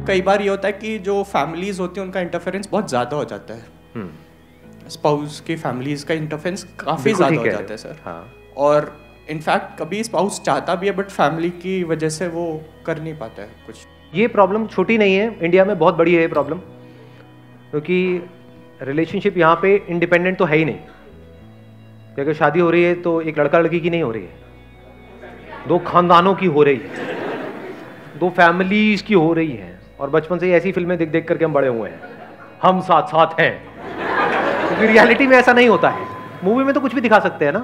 कई बार ये होता है कि जो फैमिलीज होती हैं उनका इंटरफेरेंस बहुत ज़्यादा हो जाता है, स्पाउस की फैमिलीज का इंटरफेरेंस काफ़ी ज़्यादा हो जाता है सर। हाँ। और इनफैक्ट कभी स्पाउस चाहता भी है बट फैमिली की वजह से वो कर नहीं पाता है कुछ। ये प्रॉब्लम छोटी नहीं है, इंडिया में बहुत बड़ी है ये प्रॉब्लम, क्योंकि रिलेशनशिप यहाँ पे इंडिपेंडेंट तो है ही नहीं कि अगर शादी हो रही है तो एक लड़का लड़की की नहीं हो रही है, दो खानदानों की हो रही है, दो फैमिलीज की हो रही है। और बचपन से ही ऐसी फिल्में देख देख करके हम बड़े हुए हैं, हम साथ साथ हैं, क्योंकि रियलिटी में ऐसा नहीं होता है। मूवी में तो कुछ भी दिखा सकते हैं ना।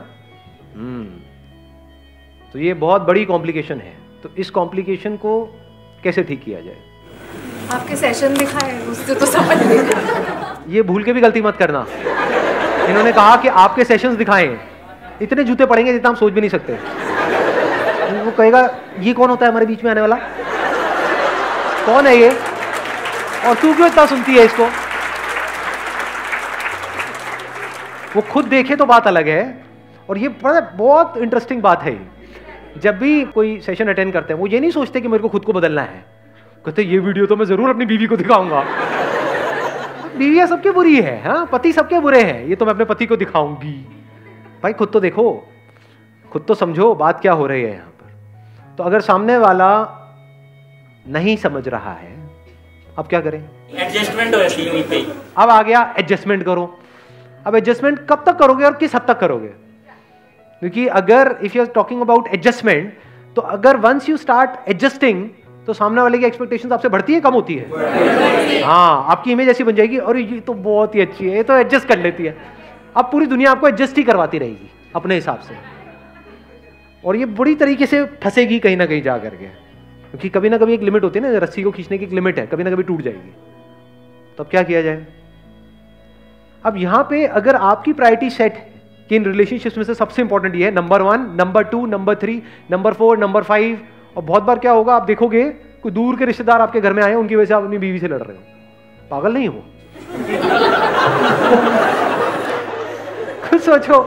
तो ये बहुत बड़ी कॉम्प्लिकेशन है। तो इस कॉम्प्लिकेशन को कैसे ठीक किया जाए? आपके सेशन दिखाए, उससे तो समझ नहीं। ये भूल के भी गलती मत करना। इन्होंने कहा कि आपके सेशंस दिखाएं, इतने जूते पड़ेंगे जितना हम सोच भी नहीं सकते। वो कहेगा ये कौन होता है हमारे बीच में आने वाला, कौन है ये, और तू क्यों इतना सुनती है इसको? वो खुद देखे तो बात अलग है। और ये बहुत इंटरेस्टिंग बात है। जब भी कोई सेशन अटेंड करते हैं वो ये नहीं सोचते कि मेरे को खुद को बदलना है, कहते ये वीडियो तो मैं जरूर अपनी बीवी को दिखाऊंगा। बीवियां सबके बुरी है, हाँ, पति सबके बुरे हैं, ये तो मैं अपने पति को दिखाऊंगी। भाई खुद तो देखो, खुद तो समझो बात क्या हो रही है यहाँ पर। तो अगर सामने वाला नहीं समझ रहा है, अब क्या करें? एडजस्टमेंट हो जाती है वहीं पे। अब आ गया एडजस्टमेंट करो। अब एडजस्टमेंट कब तक करोगे और किस हद तक करोगे? क्योंकि अगर if you are talking about adjustment, तो अगर वंस यू स्टार्ट एडजस्टिंग तो सामने वाले की एक्सपेक्टेशंस आपसे बढ़ती है कम होती है? हाँ, आपकी इमेज ऐसी बन जाएगी, और ये तो बहुत ही अच्छी है, ये तो एडजस्ट कर लेती है। अब पूरी दुनिया आपको एडजस्ट ही करवाती रहेगी अपने हिसाब से, और ये बुरी तरीके से फंसेगी कहीं ना कहीं जा करके, क्योंकि कभी ना कभी एक लिमिट होती है ना, रस्सी को खींचने की एक लिमिट है, कभी ना कभी टूट जाएगी। तो अब क्या किया जाए? अब यहां पे अगर आपकी प्रायोरिटी सेट है कि इन रिलेशनशिप्स में से सबसे इंपॉर्टेंट ये है, number 1, number 2, number 3, number 4, number 5, और बहुत बार क्या होगा आप देखोगे कोई दूर के रिश्तेदार आपके घर में आए, उनकी वजह से आप अपनी बीवी से लड़ रहे हो। पागल नहीं हो? खुद सोचो,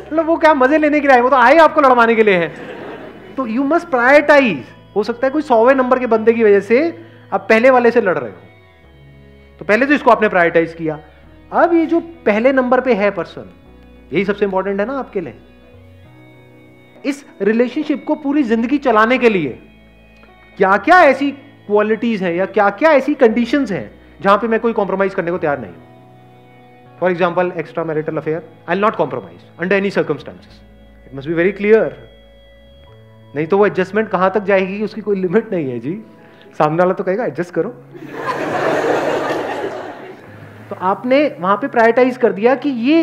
मतलब वो क्या मजे लेने के लिए आए, वो तो आए आपको लड़वाने के लिए हैं। तो यू मस्ट प्रायोरिटाइज। हो सकता है कोई 100वें नंबर के बंदे की वजह से आप पहले वाले से लड़ रहे हो, तो पहले तो इसको आपने प्रायोरिटाइज किया। अब ये जो पहले नंबर पे है पर्सन, यही सबसे इंपॉर्टेंट है ना आपके लिए। इस रिलेशनशिप को पूरी जिंदगी चलाने के लिए क्या क्या ऐसी क्वालिटीज हैं या क्या क्या ऐसी कंडीशंस हैं जहां पे मैं कोई कॉम्प्रोमाइज करने को तैयार नहीं हूं? For example, extra marital affair, I will not compromise under any circumstances. It must be very clear. नहीं तो वो एडजस्टमेंट कहां तक जाएगी उसकी कोई लिमिट नहीं है जी। सामने वाला तो कहेगा एडजस्ट करो। तो आपने वहां पे प्रायोरिटाइज कर दिया कि ये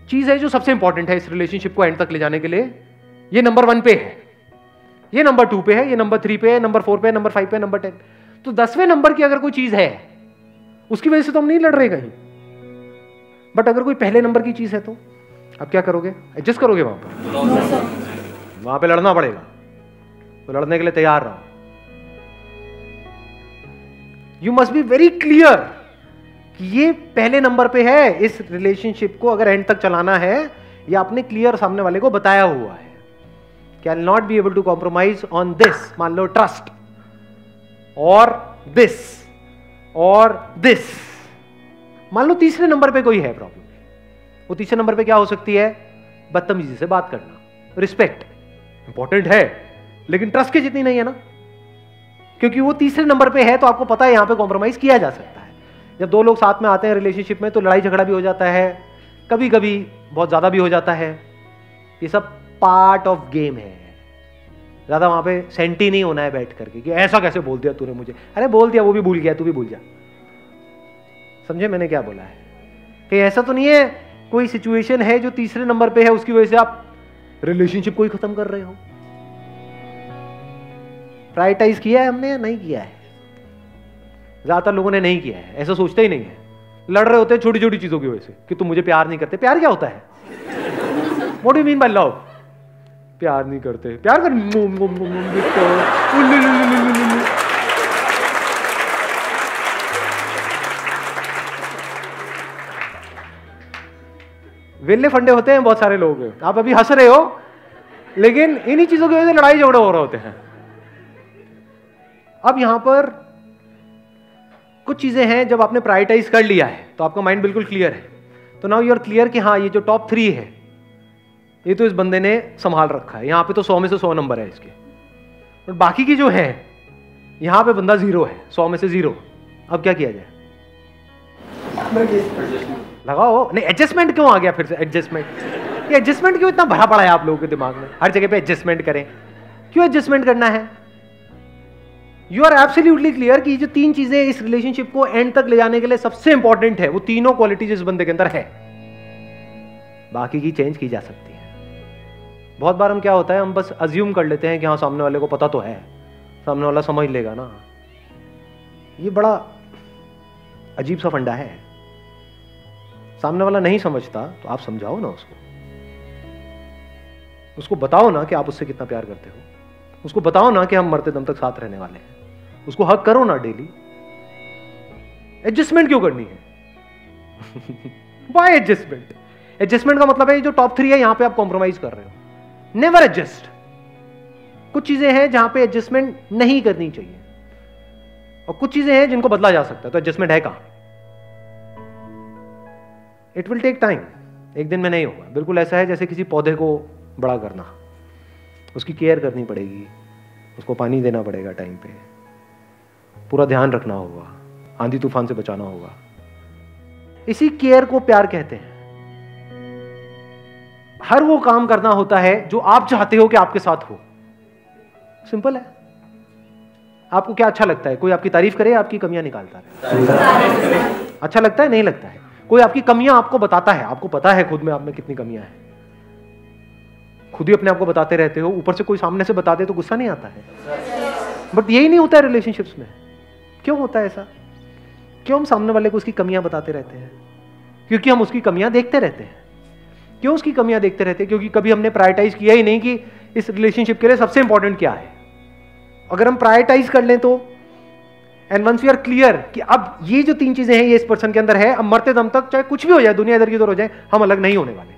चीज है जो सबसे इंपॉर्टेंट है इस रिलेशनशिप को एंड तक ले जाने के लिए। ये नंबर 1 पे है, ये नंबर 2 पे है, ये नंबर 3 पे है, नंबर 4 पे है, नंबर 5 पे है, नंबर 10। तो 10वें नंबर की अगर कोई चीज है उसकी वजह से तो हम नहीं लड़ रहे कहीं। बट अगर कोई पहले नंबर की चीज है तो अब क्या करोगे? एडजस्ट करोगे वहां पर? वहां पे लड़ना पड़ेगा, तो लड़ने के लिए तैयार रहो। You must be very clear कि ये पहले नंबर पे है। इस रिलेशनशिप को अगर एंड तक चलाना है, ये आपने क्लियर सामने वाले को बताया हुआ है कि I will not be able to compromise on this, मान लो ट्रस्ट, और दिस और दिस। मान लो तीसरे नंबर पे कोई है प्रॉब्लम, वो तीसरे नंबर पे क्या हो सकती है? बदतमीजी से बात करना। रिस्पेक्ट इंपॉर्टेंट है लेकिन ट्रस्ट के जितनी नहीं है ना, क्योंकि वो तीसरे नंबर पे है तो आपको पता है यहां पे कॉम्प्रोमाइज किया जा सकता है। जब दो लोग साथ में आते हैं रिलेशनशिप में तो लड़ाई झगड़ा भी हो जाता है, कभी कभी बहुत ज्यादा भी हो जाता है। ये सब पार्ट ऑफ गेम है। ज्यादा वहां पे सेंटी नहीं होना है बैठ करके कि ऐसा कैसे बोल दिया तूने मुझे। अरे बोल दिया, वो भी भूल गया, तू भी भूल जा। समझे मैंने क्या बोला है? कि ऐसा तो नहीं है कोई सिचुएशन है जो तीसरे नंबर पे है उसकी वजह से आप रिलेशनशिप को ही खत्म कर रहे हो। प्रायोरिटाइज किया है हमने या नहीं किया है? ज्यादातर लोगों ने नहीं किया है, ऐसा सोचते ही नहीं है। लड़ रहे होते हैं छोटी छोटी चीजों की वजह से कि तुम मुझे प्यार नहीं करते। प्यार क्या होता है? What do you mean by love? प्यार नहीं करते, प्यार कर वेले फंडे होते हैं बहुत सारे लोग। आप अभी हंस रहे हो लेकिन इन्हीं चीजों की वजह से लड़ाई झगड़े हो रहे होते हैं। अब यहां पर कुछ चीजें हैं जब आपने प्रायोरिटाइज कर लिया है तो आपका माइंड बिल्कुल क्लियर है, तो नाउ यू आर क्लियर कि हाँ ये जो टॉप 3 है ये तो इस बंदे ने संभाल रखा है, यहाँ पे तो 100 में से 100 नंबर है इसके, और बाकी की जो है यहाँ पे बंदा 0 है, 100 में से 0। अब क्या किया जाए? लगाओ। नहीं, एडजस्टमेंट क्यों आ गया फिर से? एडजस्टमेंट, ये एडजस्टमेंट क्यों इतना भरा पड़ा है आप लोगों के दिमाग में? हर जगह पे एडजस्टमेंट करें, क्यों एडजस्टमेंट करना है? यू आर एब्सोल्युटली क्लियर कि जो 3 चीजें इस रिलेशनशिप को एंड तक ले जाने के लिए सबसे इंपॉर्टेंट है, वो तीनों क्वालिटीज इस बंदे के अंदर है, बाकी की चेंज की जा सकती है। बहुत बार हम क्या होता है, हम बस अज्यूम कर लेते हैं कि हाँ सामने वाले को पता तो है, सामने वाला समझ लेगा ना। ये बड़ा अजीब सा फंडा है। सामने वाला नहीं समझता तो आप समझाओ ना उसको बताओ ना कि आप उससे कितना प्यार करते हो, उसको बताओ ना कि हम मरते दम तक साथ रहने वाले हैं, उसको हक करो ना डेली। एडजस्टमेंट क्यों करनी है? Why adjustment? एडजस्टमेंट का मतलब है जो टॉप 3 है यहां पे आप कॉम्प्रोमाइज कर रहे हो। Never adjust. कुछ चीजें हैं जहां पे एडजस्टमेंट नहीं करनी चाहिए और कुछ चीजें हैं जिनको बदला जा सकता है, तो एडजस्टमेंट है कहां? इट विल टेक टाइम, एक दिन में नहीं होगा। बिल्कुल ऐसा है जैसे किसी पौधे को बड़ा करना, उसकी केयर करनी पड़ेगी, उसको पानी देना पड़ेगा टाइम पे, पूरा ध्यान रखना होगा, आंधी तूफान से बचाना होगा। इसी केयर को प्यार कहते हैं। हर वो काम करना होता है जो आप चाहते हो कि आपके साथ हो। सिंपल है। आपको क्या अच्छा लगता है? कोई आपकी तारीफ करे, आपकी कमियां निकालता रहे? अच्छा लगता है? नहीं लगता है? कोई आपकी कमियां आपको बताता है, आपको पता है खुद में आप में कितनी कमियां हैं, खुद ही अपने आप को बताते रहते हो, ऊपर से कोई सामने से बता दे तो गुस्सा नहीं आता है? बट यही नहीं होता है रिलेशनशिप्स में। क्यों होता है ऐसा? क्यों हम सामने वाले को उसकी कमियां बताते रहते हैं? क्योंकि हम उसकी कमियां देखते रहते हैं। क्यों उसकी कमियां देखते रहते हैं? क्योंकि कभी हमने प्रायोरिटाइज किया ही नहीं कि इस रिलेशनशिप के लिए सबसे इंपॉर्टेंट क्या है। अगर हम प्रायोरिटाइज कर लें तो, and once we are clear कि अब ये जो 3 चीजें हैं ये इस पर्सन के अंदर है, अब मरते दम तक चाहे कुछ भी हो जाए, दुनिया इधर की उधर हो जाए, हम अलग नहीं होने वाले।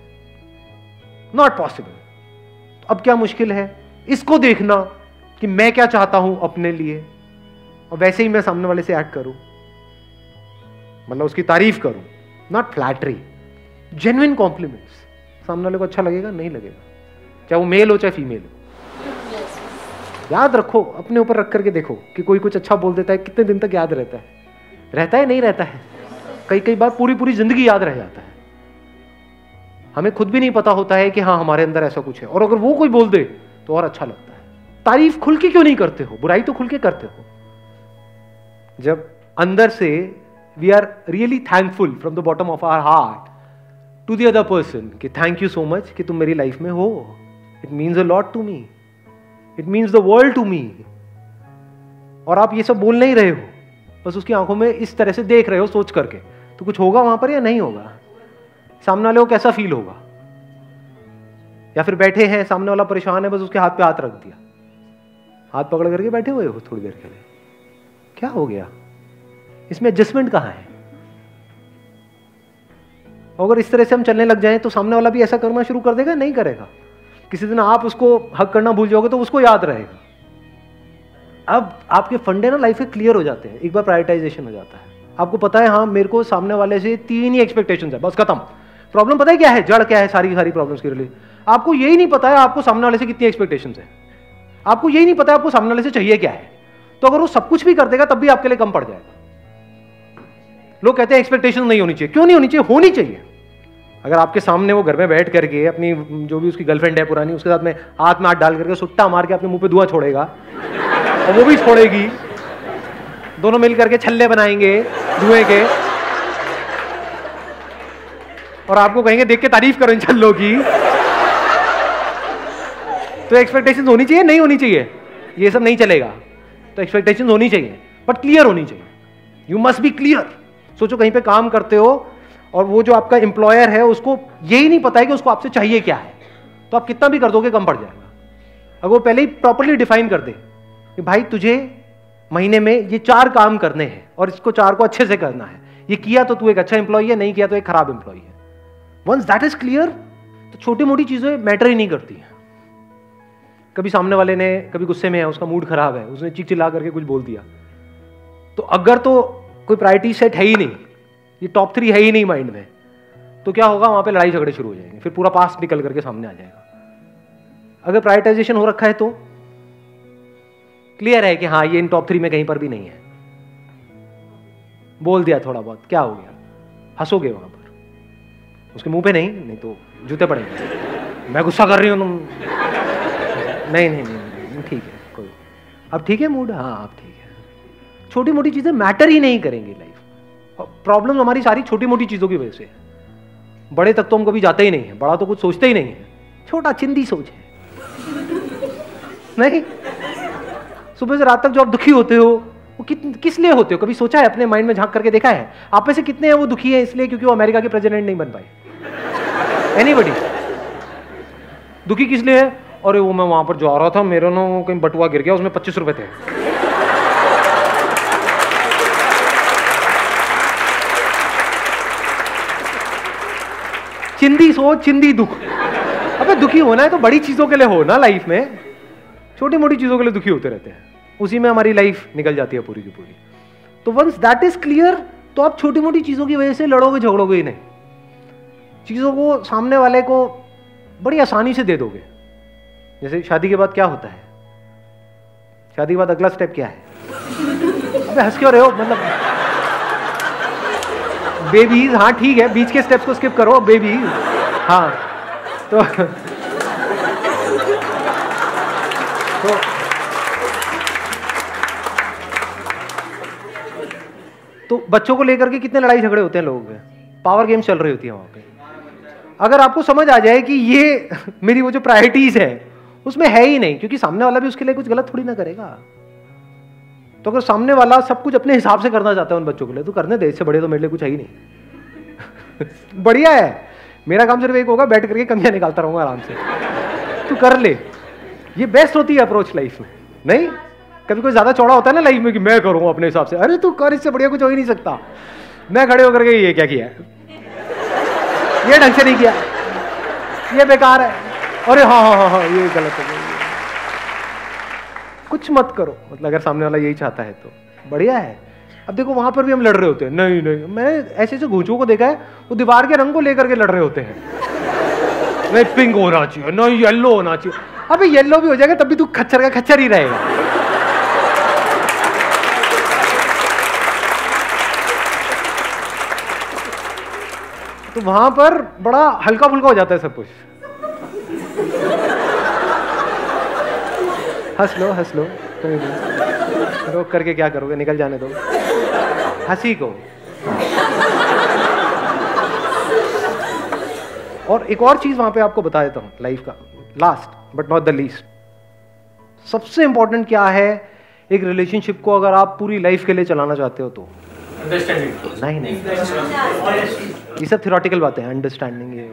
Not possible. अब क्या मुश्किल है इसको देखना कि मैं क्या चाहता हूं अपने लिए, और वैसे ही मैं सामने वाले से एक्ट करूं, मतलब उसकी तारीफ करूं, नॉट फ्लैटरी, जेन्युइन कॉम्प्लीमेंट्स। सामने वाले को अच्छा लगेगा? नहीं लगेगा, चाहे वो मेल हो चाहे फीमेल हो। याद रखो, अपने ऊपर रख करके देखो कि कोई कुछ अच्छा बोल देता है, कितने दिन तक याद रहता है? रहता है? नहीं रहता है। कई बार पूरी पूरी जिंदगी याद रह जाता है। हमें खुद भी नहीं पता होता है कि हाँ हमारे अंदर ऐसा कुछ है, और अगर वो कोई बोल दे तो और अच्छा लगता है। तारीफ खुल के क्यों नहीं करते हो? बुराई तो खुल के करते हो। जब अंदर से we are really thankful from the bottom of our heart to the other person कि थैंक यू सो मच कि तुम मेरी लाइफ में हो, it means a lot to me, it means the world to me, और आप ये सब बोल नहीं रहे हो, बस उसकी आंखों में इस तरह से देख रहे हो सोच करके, तो कुछ होगा वहां पर या नहीं होगा? सामने वाले को कैसा फील होगा? या फिर बैठे हैं, सामने वाला परेशान है, बस उसके हाथ पे हाथ रख दिया, हाथ पकड़ करके बैठे हुए हो थोड़ी देर के लिए, क्या हो गया? इसमें एडजस्टमेंट कहां है? अगर इस तरह से हम चलने लग जाएं तो सामने वाला भी ऐसा करना शुरू कर देगा? नहीं करेगा। किसी दिन आप उसको हक करना भूल जाओगे तो उसको याद रहेगा। अब आपके फंडे ना लाइफ के क्लियर हो जाते हैं, एक बार प्रायोरिटाइजेशन हो जाता है। आपको पता है हाँ मेरे को सामने वाले से 3 ही एक्सपेक्टेशंस है, बस खत्म। प्रॉब्लम पता है क्या है? जड़ क्या है सारी प्रॉब्लम्स के लिए? आपको यही नहीं पता है आपको सामने वाले से कितनी एक्सपेक्टेशंस है, आपको यही नहीं पता है आपको सामने वाले से चाहिए क्या है। तो अगर वो सब कुछ भी कर देगा तब भी आपके लिए कम पड़ जाएगा। लोग कहते हैं एक्सपेक्टेशन नहीं होनी चाहिए। क्यों नहीं होनी चाहिए? होनी चाहिए। अगर आपके सामने वो घर में बैठ करके अपनी जो भी उसकी गर्लफ्रेंड है पुरानी, उसके साथ में हाथ डाल करके सुट्टा मार के अपने मुंह पे धुआं छोड़ेगा और वो भी छोड़ेगी, दोनों मिल करके छल्ले बनाएंगे धुएं के, और आपको कहेंगे देख के तारीफ करो इन छल्लों की, तो एक्सपेक्टेशंस होनी चाहिए? नहीं होनी चाहिए? ये सब नहीं चलेगा। तो एक्सपेक्टेशंस होनी चाहिए, बट क्लियर होनी चाहिए। You must be clear. सोचो कहीं पे काम करते हो और वो जो आपका एम्प्लॉयर है उसको यही नहीं पता है कि उसको आपसे चाहिए क्या है, तो आप कितना भी कर दोगे कम पड़ जाएगा। अगर वो पहले ही प्रॉपर्ली डिफाइन कर दे कि भाई तुझे महीने में ये 4 काम करने हैं और इसको 4 को अच्छे से करना है, ये किया तो तू एक अच्छा एम्प्लॉय है, नहीं किया तो एक खराब एम्प्लॉय है। वंस दैट इज क्लियर तो छोटी मोटी चीजें मैटर ही नहीं करती हैं। कभी सामने वाले ने कभी गुस्से में है, उसका मूड खराब है, उसने चीख चिल्ला करके कुछ बोल दिया, तो अगर तो कोई प्रायोरिटी सेट है ही नहीं, ये टॉप 3 है ही नहीं माइंड में, तो क्या होगा, वहां पे लड़ाई झगड़े शुरू हो जाएंगे, फिर पूरा पास्ट निकल करके सामने आ जाएगा। अगर प्रायोरिटाइजेशन हो रखा है तो क्लियर है कि हाँ ये इन टॉप 3 में कहीं पर भी नहीं है, बोल दिया थोड़ा बहुत, क्या हो गया, हंसोगे वहां पर, उसके मुंह पे नहीं तो जूते पड़ेंगे, मैं गुस्सा कर रही हूँ तुम, नहीं ठीक है, कोई अब ठीक है मूड, हाँ अब ठीक है। छोटी मोटी चीजें मैटर ही नहीं करेंगी लाइफ, प्रॉब्लम हमारी सारी छोटी मोटी चीजों की वजह से है। बड़े तक तो हम कभी जाते ही नहीं है, बड़ा तो कुछ सोचते ही नहीं है, छोटा चिंदी सोच है। नहीं, सुबह से रात तक जो आप दुखी होते हो वो किस लिए होते हो, कभी सोचा है, अपने माइंड में झांक करके देखा है? आप में से कितने हैं वो दुखी है इसलिए क्योंकि वो अमेरिका के प्रेसिडेंट नहीं बन पाए? एनीबॉडी? दुखी किस लिए है? अरे वो मैं वहां पर जा रहा था, मेरे ना कहीं बटुआ गिर गया, उसमें 25 रुपए थे। चिंदी सोच, चिंदी दुख। अबे दुखी होना है तो बड़ी चीजों के लिए हो ना लाइफ में, छोटी मोटी चीजों के लिए दुखी होते रहते हैं, उसी में हमारी लाइफ निकल जाती है पूरी की पूरी। तो वंस दैट इज क्लियर, तो आप छोटी मोटी चीजों की वजह से लड़ोगे झगड़ोगे ही नहीं, चीजों को सामने वाले को बड़ी आसानी से दे दोगे। जैसे शादी के बाद क्या होता है, शादी के बाद अगला स्टेप क्या है? अबे हंस क्यों रहे हो, मतलब बेबीज, हाँ ठीक है, बीच के स्टेप्स को स्किप करो, बेबीज, हाँ तो बच्चों को लेकर के कितने लड़ाई झगड़े होते हैं लोगों के, पावर गेम चल रही होती है वहां पे। अगर आपको समझ आ जाए कि ये मेरी वो जो प्रायोरिटीज है उसमें है ही नहीं, क्योंकि सामने वाला भी उसके लिए कुछ गलत थोड़ी ना करेगा, तो अगर सामने वाला सब कुछ अपने हिसाब से करना चाहता है उन बच्चों के लिए, तो करने दे, इससे बड़े तो मेरे लिए कुछ है ही नहीं। बढ़िया है, मेरा काम सिर्फ एक होगा, बैठ करके कमियां निकालता रहूंगा आराम से, तू कर ले। ये बेस्ट होती है अप्रोच लाइफ में। नहीं, कभी कोई ज्यादा चौड़ा होता है ना लाइफ में कि मैं करूंगा अपने हिसाब से, अरे तू कर, इससे बढ़िया कुछ हो ही नहीं सकता। मैं खड़े होकर के ये क्या किया है, ये ढंग से नहीं किया, ये बेकार है, अरे हाँ ये गलत हो गया, कुछ मत करो। मतलब अगर सामने वाला यही चाहता है तो बढ़िया है। अब देखो वहां पर भी हम लड़ रहे होते हैं, नहीं मैंने ऐसे ऐसे घूंचों को देखा है, वो दीवार के रंग को लेकर के लड़ रहे होते हैं, नहीं पिंक होना चाहिए, नहीं येलो होना चाहिए। अबे येलो भी हो जाएगा तब भी तू खच्चर का खच्चर ही रहेगा। तो वहां पर बड़ा हल्का फुल्का हो जाता है सब कुछ। हंस लो रोक करके क्या करोगे, निकल जाने दो हंसी को। और एक और चीज वहां पे आपको बता देता हूं लाइफ का, last but not the least, सबसे इंपॉर्टेंट क्या है एक रिलेशनशिप को अगर आप पूरी लाइफ के लिए चलाना चाहते हो तो? नहीं, ये सब थ्योरेटिकल बातें हैं, अंडरस्टैंडिंग ये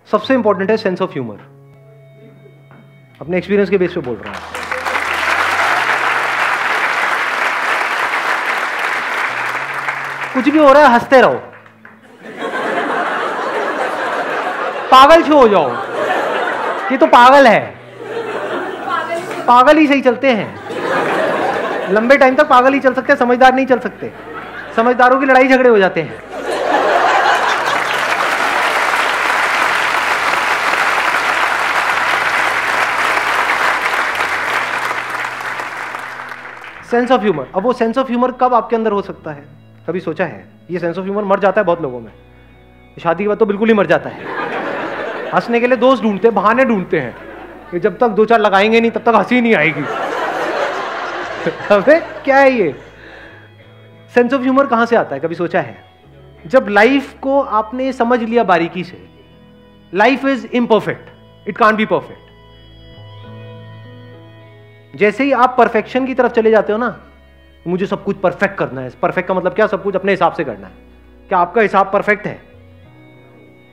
सबसे इंपॉर्टेंट है सेंस ऑफ ह्यूमर। अपने एक्सपीरियंस के बेस पे बोल रहा हूं। कुछ भी हो रहा है हंसते रहो, पागल क्यों हो जाओ, ये तो पागल है, पागल ही सही चलते हैं, लंबे टाइम तक पागल ही चल सकते हैं, समझदार नहीं चल सकते। समझदारों की लड़ाई झगड़े हो जाते हैं। सेंस ऑफ ह्यूमर, अब वो सेंस ऑफ ह्यूमर कब आपके अंदर हो सकता है, कभी सोचा है? ये सेंस ऑफ ह्यूमर मर जाता है बहुत लोगों में, शादी के बाद तो बिल्कुल ही मर जाता है। हंसने के लिए दोस्त ढूंढते हैं, बहाने ढूंढते हैं कि जब तक 2-4 लगाएंगे नहीं तब तक हंसी नहीं आएगी। अबे क्या है ये? सेंस ऑफ ह्यूमर कहां से आता है, कभी सोचा है? जब लाइफ को आपने समझ लिया बारीकी से, life is imperfect, it can't be perfect. जैसे ही आप परफेक्शन की तरफ चले जाते हो ना, मुझे सब कुछ परफेक्ट करना है, परफेक्ट का मतलब क्या, सब कुछ अपने हिसाब से करना है। क्या आपका हिसाब परफेक्ट है?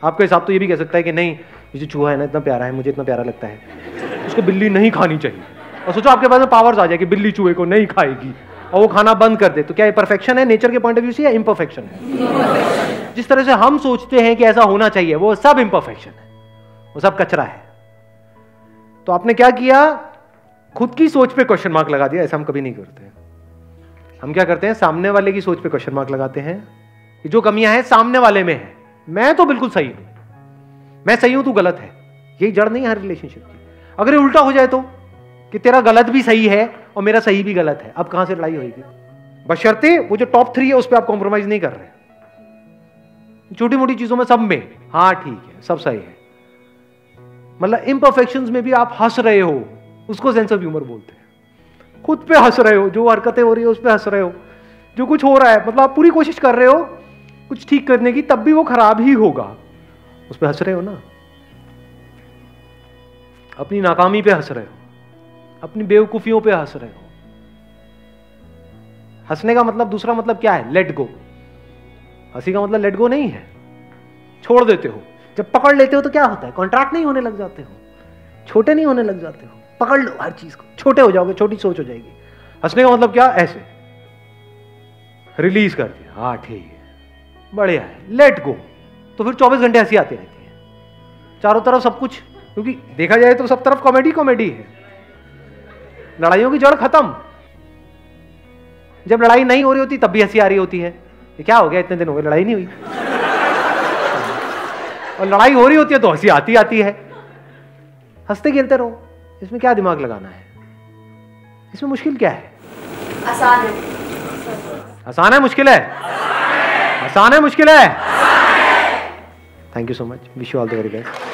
आपका हिसाब तो ये भी कह सकता है कि नहीं, ये जो चूहा है ना इतना प्यारा है, मुझे इतना प्यारा लगता है, उसको बिल्ली नहीं खानी चाहिए। और सोचो आपके पास में पावर्स आ जाए कि बिल्ली चूहे को नहीं खाएगी और वो खाना बंद कर दे, तो क्या ये परफेक्शन है नेचर के पॉइंट ऑफ व्यू से या इम्परफेक्शन है? जिस तरह से हम सोचते हैं कि ऐसा होना चाहिए, वो सब इम्परफेक्शन है, वो सब कचरा है। तो आपने क्या किया, खुद की सोच पे क्वेश्चन मार्क लगा दिया। ऐसा हम कभी नहीं करते, हम क्या करते हैं, सामने वाले की सोच पे क्वेश्चन मार्क लगाते हैं कि जो कमियां हैं सामने वाले में है, मैं तो बिल्कुल सही हूं, मैं सही हूं तू गलत है। यही जड़ नहीं है हर रिलेशनशिप की। अगर ये उल्टा हो जाए तो कि तेरा गलत भी सही है और मेरा सही भी गलत है, अब कहां से लड़ाई होगी? बशर्ते वो जो टॉप 3 है उस पर आप कॉम्प्रोमाइज नहीं कर रहे, छोटी मोटी चीजों में सब में हाँ ठीक है, सब सही है, मतलब इम्परफेक्शंस में भी आप हंस रहे हो, उसको सेंस ऑफ ह्यूमर बोलते हैं। खुद पे हंस रहे हो, जो हरकतें हो रही है उस पे हंस रहे हो, जो कुछ हो रहा है मतलब आप पूरी कोशिश कर रहे हो कुछ ठीक करने की, तब भी वो खराब ही होगा, उस पे हंस रहे हो ना। अपनी नाकामी पे हंस रहे हो, अपनी बेवकूफियों पे हंस रहे हो। हंसने का मतलब, दूसरा मतलब क्या है? Let go. हंसी का मतलब लेट गो नहीं है, छोड़ देते हो। जब पकड़ लेते हो तो क्या होता है? कॉन्ट्रैक्ट नहीं होने लग जाते हो, छोटे नहीं होने लग जाते हो, पकड़ लो हर चीज को, छोटे हो जाओगे, छोटी सोच हो जाएगी। हंसने का मतलब क्या? ऐसे रिलीज कर दिया, हाँ ठीक है, बढ़िया है, लेट गो। तो फिर 24 घंटे हंसी आती रहती है चारों तरफ, सब कुछ, क्योंकि देखा जाए तो सब तरफ कॉमेडी कॉमेडी है। लड़ाइयों की जड़ खत्म। जब लड़ाई नहीं हो रही होती तब भी हंसी आ रही होती है, ये क्या हो गया, इतने दिन हो गए लड़ाई नहीं हुई। और लड़ाई हो रही होती है तो हंसी आती आती है। हंसते खेलते रहो, इसमें क्या दिमाग लगाना है? इसमें मुश्किल क्या है? आसान है। आसान है मुश्किल है? आसान है मुश्किल है? Thank you so much, wish you all the very best.